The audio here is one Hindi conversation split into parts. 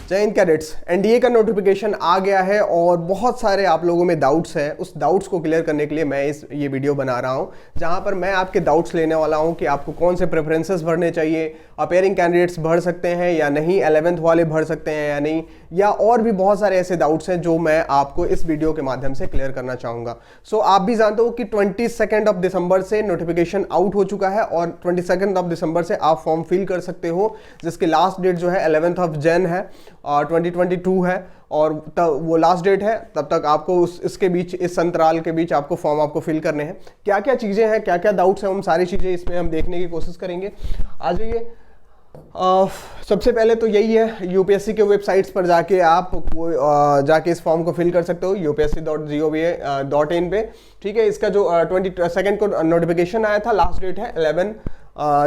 जय हिंद कैडेट्स, एनडीए का नोटिफिकेशन आ गया है और बहुत सारे आप लोगों में डाउट्स हैं। उस डाउट्स को क्लियर करने के लिए मैं ये वीडियो बना रहा हूं, जहां पर मैं आपके डाउट्स लेने वाला हूं कि आपको कौन से प्रेफरेंसेस भरने चाहिए, अपेयरिंग कैंडिडेट्स भर सकते हैं या नहीं, 11th वाले भर सकते हैं या नहीं, या और भी बहुत सारे ऐसे डाउट्स हैं जो मैं आपको इस वीडियो के माध्यम से क्लियर करना चाहूँगा। सो आप भी जानते हो कि 22 दिसंबर से नोटिफिकेशन आउट हो चुका है और 22 दिसंबर से आप फॉर्म फिल कर सकते हो, जिसकी लास्ट डेट जो है 11 जनवरी है और 2022 है और तब वो लास्ट डेट है। तब तक आपको इसके बीच, इस अंतराल के बीच आपको फॉर्म आपको फिल करने हैं। क्या क्या चीज़ें हैं, क्या क्या डाउट्स हैं, हम सारी चीज़ें इसमें हम देखने की कोशिश करेंगे। आ जाइए। सबसे पहले तो यही है, यूपीएससी के वेबसाइट्स पर जाके आप जाके इस फॉर्म को फिल कर सकते हो upsc.gov.in पे। ठीक है, इसका जो 22 को नोटिफिकेशन आया था, लास्ट डेट है 11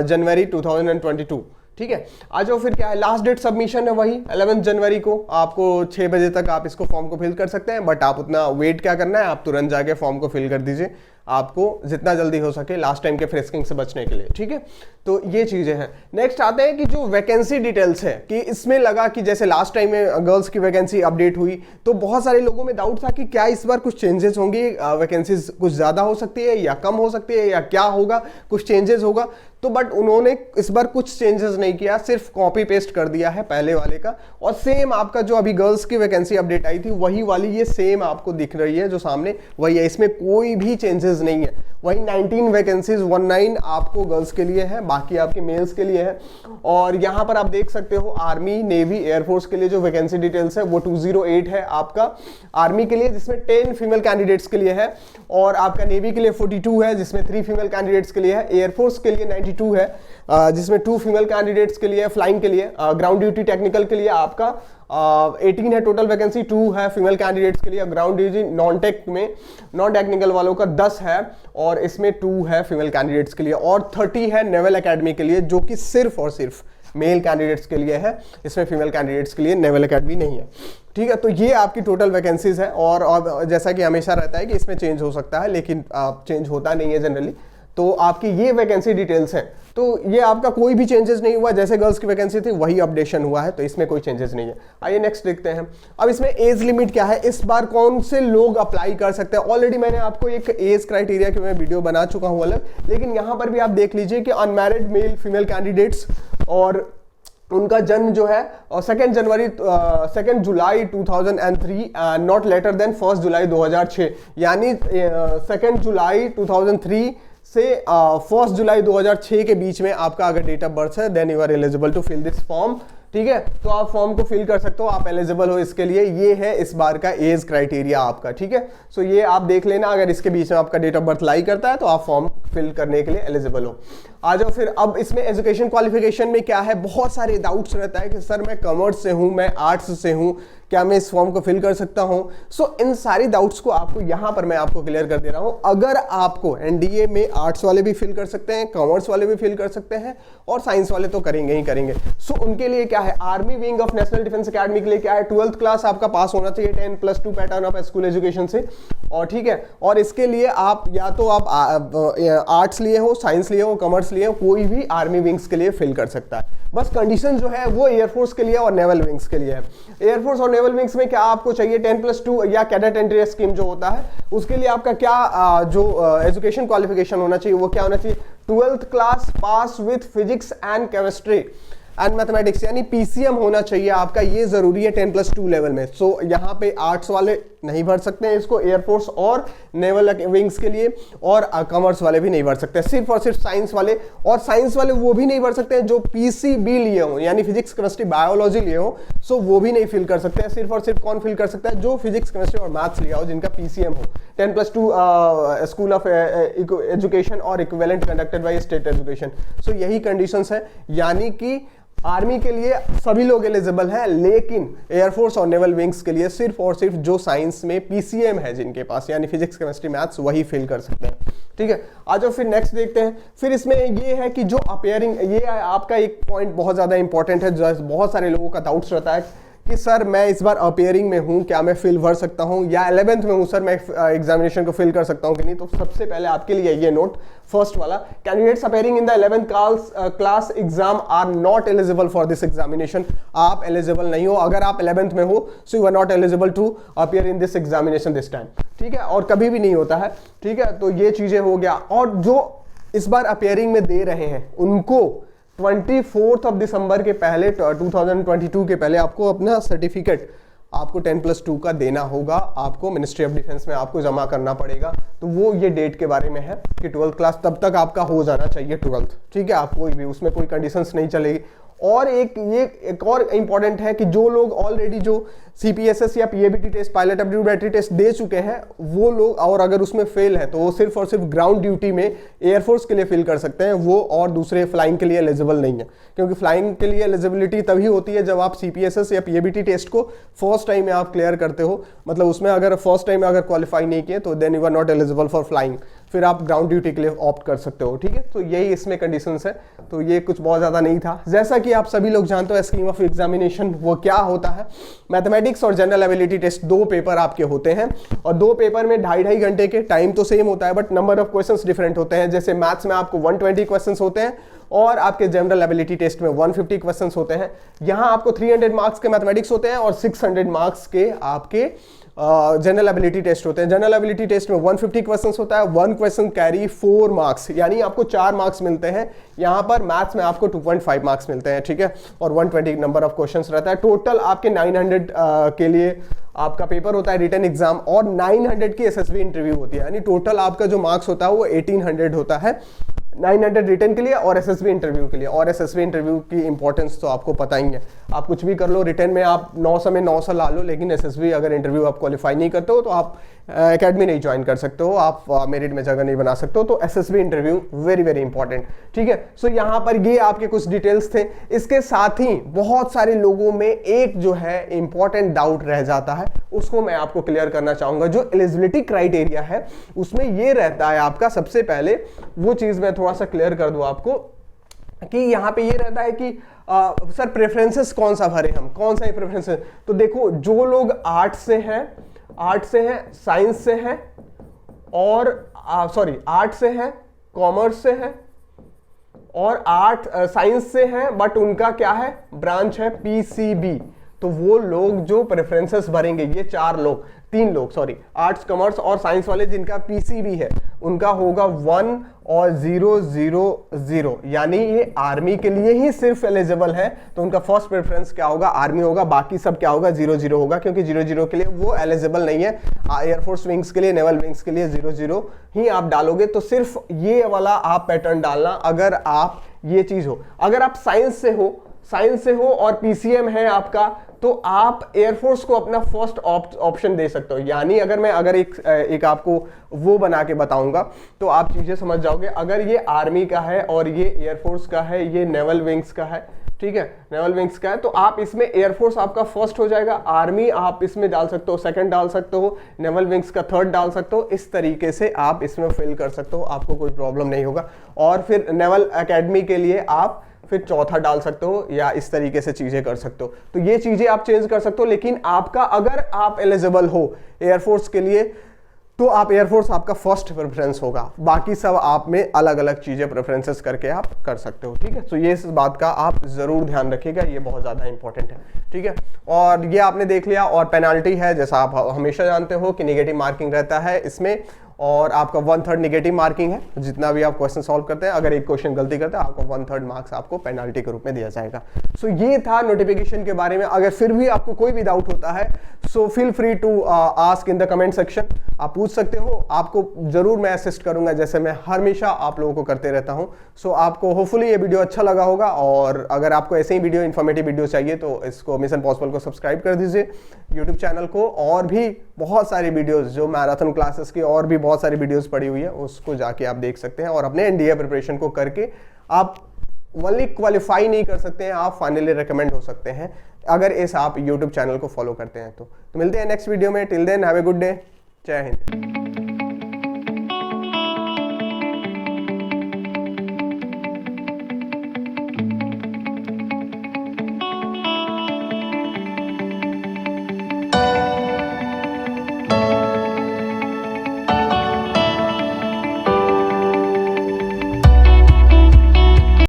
जनवरी 2022। ठीक है, आ जाओ फिर क्या है, लास्ट डेट सबमिशन है वही 11 जनवरी को। आपको 6 बजे तक आप इसको फॉर्म को फिल कर सकते हैं, बट आप उतना वेट क्या करना है, आप तुरंत जाके फॉर्म को फिल कर दीजिए, आपको जितना जल्दी हो सके लास्ट टाइम के फ्रेस्किंग से बचने के लिए। ठीक है, तो ये चीजें हैं। नेक्स्ट आते हैं कि जो वैकेंसी डिटेल्स है, कि इसमें लगा कि जैसे लास्ट टाइम में गर्ल्स की वैकेंसी अपडेट हुई तो बहुत सारे लोगों में डाउट था कि क्या इस बार कुछ चेंजेस होंगे, वैकेंसीज कुछ ज्यादा हो सकती है या कम हो सकती है, या क्या होगा, कुछ चेंजेस होगा। तो बट उन्होंने इस बार कुछ चेंजेस नहीं किया, सिर्फ कॉपी पेस्ट कर दिया है पहले वाले का, और सेम आपका जो अभी गर्ल्स की वैकेंसी अपडेट आई थी वही वाली ये सेम आपको दिख रही है जो सामने, वही है। इसमें कोई भी चेंजेस नहीं है। वही 19 वैकेंसीज 19 आपको गर्ल्स के लिए है, बाकी आपके मेल्स के लिए है। और यहाँ पर आप देख सकते हो आर्मी, नेवी, एयरफोर्स के लिए जो वैकेंसी डिटेल्स है वो 208 है आपका आर्मी के लिए, जिसमें 10 फीमेल कैंडिडेट्स के लिए है, और आपका नेवी के लिए 42 है जिसमें 3 फीमेल कैंडिडेट्स के लिए है। एयरफोर्स के लिए 92 है जिसमें 2 फीमेल कैंडिडेट्स के लिए, फ्लाइंग के लिए, ग्राउंड ड्यूटी टेक्निकल के लिए आपका 18 है टोटल वैकेंसी, 2 है फीमेल कैंडिडेट्स के लिए। ग्राउंड ड्यूटी नॉन टेक में, नॉन टेक्निकल वालों का 10 है और इसमें 2 है फीमेल कैंडिडेट्स के लिए, और 30 है नेवल एकेडमी के लिए, जो कि सिर्फ और सिर्फ मेल कैंडिडेट्स के लिए है। इसमें फीमेल कैंडिडेट्स के लिए नेवल एकेडमी नहीं है। ठीक है, तो ये आपकी टोटल वैकेंसीज है। और जैसा कि हमेशा रहता है कि इसमें चेंज हो सकता है, लेकिन चेंज होता नहीं है जनरली। तो आपकी ये वैकेंसी डिटेल्स है, तो ये आपका कोई भी चेंजेस नहीं हुआ, जैसे गर्ल्स की वैकेंसी थी वही अपडेशन हुआ है, तो इसमें कोई चेंजेस नहीं है। आइए नेक्स्ट देखते हैं। अब इसमें एज लिमिट क्या है, इस बार कौन से लोग अप्लाई कर सकते हैं। ऑलरेडी मैंने आपको एक एज क्राइटेरिया की मैं वीडियो बना चुका हूं अलग, लेकिन यहां पर भी आप देख लीजिए कि अनमैरिड मेल फीमेल कैंडिडेट्स और उनका जन्म जो है 2 जुलाई 2003 नॉट लेटर देन 1 जुलाई 2006, यानी 2 जुलाई 2003 से 1 जुलाई 2006 के बीच में आपका अगर डेट ऑफ बर्थ है, then you are eligible to fill this form. ठीक है, तो आप फॉर्म को फिल कर सकते हो, आप एलिजिबल हो इसके लिए। ये है इस बार का एज क्राइटेरिया आपका। ठीक है, सो ये आप देख लेना, अगर इसके बीच में आपका डेट ऑफ बर्थ लाई करता है तो आप फॉर्म फिल करने के लिए एलिजिबल हो। आ जाओ फिर। अब इसमें एजुकेशन क्वालिफिकेशन में क्या है, बहुत सारे डाउट्स रहता है कि सर मैं कॉमर्स से हूं, मैं आर्ट्स से हूं, क्या मैं इस फॉर्म को फिल कर सकता हूं। सो इन सारी डाउट्स को आपको यहां पर मैं आपको क्लियर कर दे रहा हूं। अगर आपको एनडीए में आर्ट्स वाले भी फिल कर सकते हैं, कॉमर्स वाले भी फिल कर सकते हैं, और साइंस वाले तो करेंगे ही करेंगे। सो उनके लिए क्या है, army wing of national defence academy के लिए क्या है, 12th क्लास आपका पास होना चाहिए 10+2 पैटर्न ऑफ स्कूल एजुकेशन से। और ठीक है, और इसके लिए आप या तो आप आर्ट्स लिए हो, साइंस लिए हो, कॉमर्स लिए हो, कोई भी आर्मी विंग्स के लिए फिल कर सकता है। बस कंडीशन जो है वो एयरफोर्स के लिए और नेवल विंग्स के लिए है। एयरफोर्स और नेवल विंग्स में क्या आपको चाहिए, 10+2 या कैडेट एंट्री स्कीम जो होता है, उसके लिए आपका क्या जो एजुकेशन क्वालिफिकेशन होना चाहिए, वो क्या होना चाहिए, 12th class pass with physics and chemistry and mathematics, यानी पीसीएम होना चाहिए आपका। ये जरूरी है 10+2 लेवल में। सो यहाँ पे आर्ट्स वाले नहीं भर सकते हैं इसको, एयरफोर्स और नेवल विंग्स के लिए, और कॉमर्स वाले भी नहीं भर सकते, सिर्फ और सिर्फ साइंस वाले। और साइंस वाले वो भी नहीं भर सकते हैं जो पीसीबी लिए हो, यानी फिजिक्स केमिस्ट्री बायोलॉजी लिए हो, सो वो भी नहीं फिल कर सकते हैं। सिर्फ और सिर्फ कौन फिल कर सकता है, जो फिजिक्स केमिस्ट्री और मैथ्स लिया हो, जिनका पीसीएम हो, 10+2 स्कूल ऑफ एजुकेशन और equivalent conducted by state education. So यही कंडीशंस है, यानी कि आर्मी के लिए सभी लोग एलिजिबल हैं, लेकिन एयरफोर्स और नेवल विंग्स के लिए सिर्फ और सिर्फ जो साइंस में पीसीएम है जिनके पास, यानी फिजिक्स केमिस्ट्री मैथ्स, वही फिल कर सकते हैं। ठीक है, आ जाओ फिर नेक्स्ट देखते हैं। फिर इसमें ये है कि जो अपेयरिंग, ये आपका एक पॉइंट बहुत ज्यादा इंपॉर्टेंट है, जो बहुत सारे लोगों का डाउट्स रहता है कि सर मैं इस बार अपियरिंग में हूँ, क्या मैं फिल भर सकता हूँ, या 11th में हूँ सर मैं एग्जामिनेशन को फिल कर सकता हूँ कि नहीं, तो सबसे पहले आपके लिए ये नोट फर्स्ट वाला, candidates appearing in the 11th class exam are not eligible for this examination. आप एलिजिबल नहीं हो, अगर आप 11th में हो so you are not eligible to appear in this examination this time, ठीक है, और कभी भी नहीं होता है, ठीक है। तो ये चीजें हो गया। और जो इस बार अपियरिंग में दे रहे हैं उनको 24 दिसंबर के पहले 2022 के पहले आपको अपना सर्टिफिकेट आपको 10+2 का देना होगा, आपको मिनिस्ट्री ऑफ डिफेंस में आपको जमा करना पड़ेगा। तो वो ये डेट के बारे में है कि 12th क्लास तब तक आपका हो जाना चाहिए 12th, ठीक है। आप कोई भी उसमें कोई कंडीशंस नहीं चलेगी। और एक और इंपॉर्टेंट है कि जो लोग ऑलरेडी जो CPSS या PABT टेस्ट, पायलट एप्टीट्यूड बैटरी टेस्ट दे चुके हैं वो लोग, और अगर उसमें फेल है तो वो सिर्फ और सिर्फ ग्राउंड ड्यूटी में एयरफोर्स के लिए फिल कर सकते हैं वो, और दूसरे फ्लाइंग के लिए एलिजिबल नहीं है। क्योंकि फ्लाइंग के लिए एलिजिबिलिटी तभी होती है जब आप CPSS या PABT टेस्ट को फर्स्ट टाइम में आप क्लियर करते हो, मतलब उसमें अगर फर्स्ट टाइम में अगर क्वालिफाई नहीं किए तो then you are not eligible for flying, फिर आप ग्राउंड ड्यूटी के लिए ऑप्ट कर सकते हो, ठीक है। तो यही इसमें कंडीशंस है। तो ये कुछ बहुत ज़्यादा नहीं था। जैसा कि आप सभी लोग जानते हो स्कीम ऑफ एग्जामिनेशन वो क्या होता है। मैथमेटिक्स और जनरल एबिलिटी टेस्ट 2 पेपर आपके होते हैं, और 2 पेपर में 2.5 घंटे के, टाइम तो सेम होता है but number of questions different होते हैं। जैसे मैथ्स में आपको 120 क्वेश्चंस होते हैं और आपके जनरल एबिलिटी टेस्ट में 150 क्वेश्चंस होते हैं। यहाँ आपको 300 मार्क्स के मैथमेटिक्स होते हैं और 600 मार्क्स के आपके जनरल एबिलिटी टेस्ट होते हैं। जनरल एबिलिटी टेस्ट में 150 क्वेश्चंस होता है, 1 क्वेश्चन कैरी 4 मार्क्स, यानी आपको 4 मार्क्स मिलते हैं। यहाँ पर मैथ्स में आपको 2.5 मार्क्स मिलते हैं, ठीक है, और 120 नंबर ऑफ क्वेश्चंस रहता है। टोटल आपके 900 के लिए आपका पेपर होता है रिटन एग्जाम, और 900 की SSB इंटरव्यू होती है, यानी टोटल आपका जो मार्क्स होता है वो 1800 होता है, 900 रिटन के लिए और SSB इंटरव्यू के लिए। और SSB इंटरव्यू की इंपॉर्टेंस तो आपको पता ही है, आप कुछ भी कर लो, रिटन में आप 900 में 900 ला लो, लेकिन SSB अगर इंटरव्यू आप क्वालिफाई नहीं करते हो तो आप एकेडमी नहीं ज्वाइन कर सकते हो, आप मेरिट में जगह नहीं बना सकते हो। तो SSB interview very very important, ठीक है। सो यहाँ पर ये आपके कुछ डिटेल्स थे। इसके साथ ही बहुत सारे लोगों में एक जो है इंपॉर्टेंट डाउट रह जाता है, उसको मैं आपको क्लियर करना चाहूंगा। जो एलिजिबिलिटी क्राइटेरिया है उसमें ये रहता है आपका, सबसे पहले वो चीज मैं थोड़ा सा क्लियर कर दूं आपको, कि यहाँ पे ये रहता है कि सर प्रेफरेंसेस कौन सा भरे हम, कौन सा प्रेफरेंसेस। तो देखो, जो लोग आर्ट से हैं, साइंस से हैं, और आर्ट से हैं, कॉमर्स से हैं, और साइंस से हैं, बट उनका क्या है, ब्रांच है PCB, तो वो लोग जो प्रेफरेंसेस भरेंगे, ये 3 लोग आर्ट्स, कॉमर्स और साइंस वाले जिनका PCB है, उनका होगा 1 और 000, यानी ये आर्मी के लिए ही सिर्फ एलिजिबल है। तो उनका फर्स्ट प्रेफरेंस क्या होगा, आर्मी होगा, बाकी सब क्या होगा, 00 होगा, क्योंकि 00 के लिए वो एलिजिबल नहीं है। एयरफोर्स विंग्स के लिए, नेवल विंग्स के लिए 00 ही आप डालोगे। तो सिर्फ ये वाला आप पैटर्न डालना अगर आप ये चीज हो। अगर आप साइंस से हो और PCM है आपका, तो आप एयरफोर्स को अपना फर्स्ट ऑप्शन दे सकते हो। यानी अगर एक आपको वो बना के बताऊंगा तो आप चीजें समझ जाओगे। अगर ये आर्मी का है और ये एयरफोर्स का है, ये नेवल विंग्स का है, ठीक है, नेवल विंग्स का है, तो आप इसमें एयरफोर्स आपका फर्स्ट हो जाएगा, आर्मी आप इसमें डाल सकते हो, सेकंड डाल सकते हो, नेवल विंग्स का थर्ड डाल सकते हो। इस तरीके से आप इसमें फिल कर सकते हो, आपको कोई प्रॉब्लम नहीं होगा। और फिर नेवल एकेडमी के लिए आप फिर चौथा डाल सकते हो, या इस तरीके से चीजें कर सकते हो। तो ये चीजें आप चेंज कर सकते हो। लेकिन आपका, अगर आप एलिजिबल हो एयरफोर्स के लिए, तो आप एयरफोर्स आपका फर्स्ट प्रेफरेंस होगा, बाकी सब आप में अलग अलग चीजें प्रेफरेंसेस करके आप कर सकते हो, ठीक है। तो ये इस बात का आप जरूर ध्यान रखिएगा, ये बहुत ज्यादा इंपॉर्टेंट है, ठीक है। और ये आपने देख लिया। और पेनाल्टी है, जैसा आप हमेशा जानते हो कि नेगेटिव मार्किंग रहता है इसमें, और आपका 1/3 नेगेटिव मार्किंग है। जितना भी आप क्वेश्चन सॉल्व करते हैं, अगर एक क्वेश्चन गलती करते हैं, आपको 1/3 मार्क्स आपको पेनाल्टी के रूप में दिया जाएगा। सो ये था नोटिफिकेशन के बारे में। अगर फिर भी आपको कोई भी डाउट होता है, so feel free to ask in the comment section, आप पूछ सकते हो। आपको जरूर मैं असिस्ट करूंगा, जैसे मैं हमेशा आप लोगों को करते रहता हूं। सो आपको होपफुली ये वीडियो अच्छा लगा होगा, और अगर आपको ऐसे ही वीडियो, इन्फॉर्मेटिव वीडियो चाहिए तो इसको मिशन पॉसिबल को सब्सक्राइब कर दीजिए, यूट्यूब चैनल को। और भी बहुत सारी वीडियोस, जो मैराथन क्लासेस की और भी बहुत सारी वीडियोस पड़ी हुई है, उसको जाके आप देख सकते हैं। और अपने NDA प्रिपरेशन को करके आप ओनली क्वालिफाई नहीं कर सकते हैं, आप फाइनली रिकमेंड हो सकते हैं, अगर इस आप यूट्यूब चैनल को फॉलो करते हैं तो मिलते हैं नेक्स्ट वीडियो में। Till then have a good day, Jai Hind.